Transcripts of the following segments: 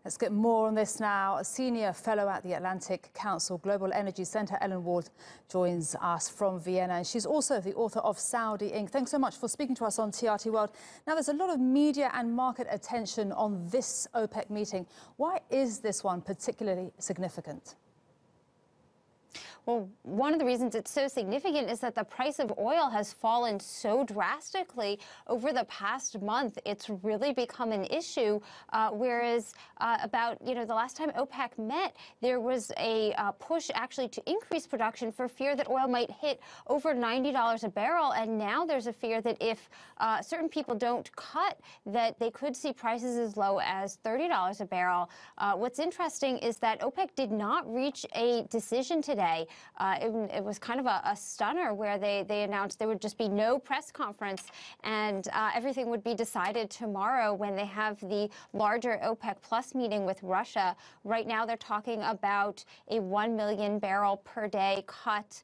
Let's get more on this now. A senior fellow at the Atlantic Council Global Energy Center, Ellen Wald, joins us from Vienna. And she's also the author of Saudi Inc. Thanks so much for speaking to us on TRT World. Now, there's a lot of media and market attention on this OPEC meeting. Why is this one particularly significant? Well, one of the reasons it's so significant is that the price of oil has fallen so drastically over the past month. It's really become an issue, whereas the last time OPEC met, there was a push actually to increase production for fear that oil might hit over $90 a barrel. And now there's a fear that if certain people don't cut, that they could see prices as low as $30 a barrel. What's interesting is that OPEC did not reach a decision today. It was kind of a stunner where they announced there would just be no press conference and everything would be decided tomorrow when they have the larger OPEC Plus meeting with Russia. Right now they're talking about a 1 million barrel per day cut,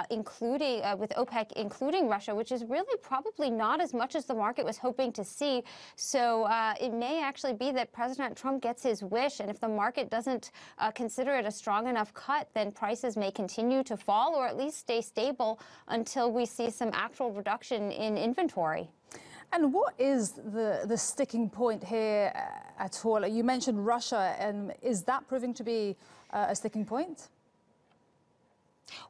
including with OPEC, including Russia, which is really probably not as much as the market was hoping to see. So it may actually be that President Trump gets his wish, and if the market doesn't consider it a strong enough cut, then prices may continue to fall or at least stay stable until we see some actual reduction in inventory. And what is the sticking point here at all? You mentioned Russia, and is that proving to be a sticking point?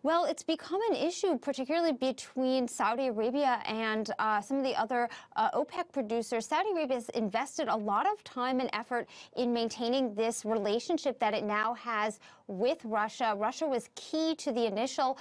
Well, it's become an issue, particularly between Saudi Arabia and some of the other OPEC producers. Saudi Arabia has invested a lot of time and effort in maintaining this relationship that it now has with Russia. Russia was key to the initial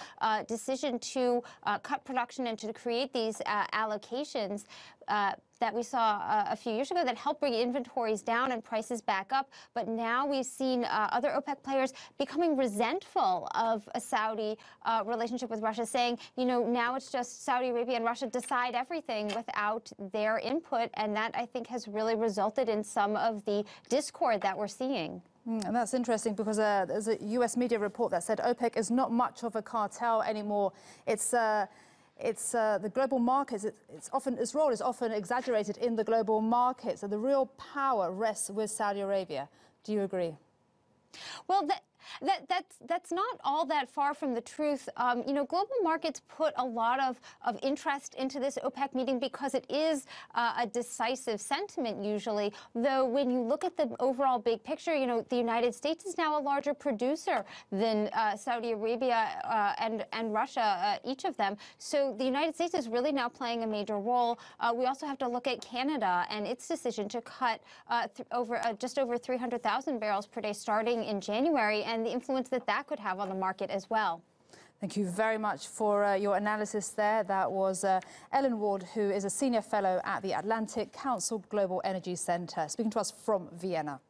decision to cut production and to create these allocations that we saw a few years ago that helped bring inventories down and prices back up. But now we've seen other OPEC players becoming resentful of a Saudi relationship with Russia, saying, you know, now it's just Saudi Arabia and Russia decide everything without their input. And that, I think, has really resulted in some of the discord that we're seeing. And that's interesting because there's a U.S. media report that said OPEC is not much of a cartel anymore. It's the global markets. Its role is often exaggerated in the global markets, and the real power rests with Saudi Arabia. Do you agree? Well, that's not all that far from the truth. Global markets put a lot of interest into this OPEC meeting because it is a decisive sentiment usually. Though when you look at the overall big picture, the United States is now a larger producer than Saudi Arabia and Russia, each of them. So the United States is really now playing a major role. We also have to look at Canada and its decision to cut just over 300,000 barrels per day starting in January, and the influence that could have on the market as well. Thank you very much for your analysis there. That was Ellen Wald, who is a senior fellow at the Atlantic Council Global Energy Center, speaking to us from Vienna.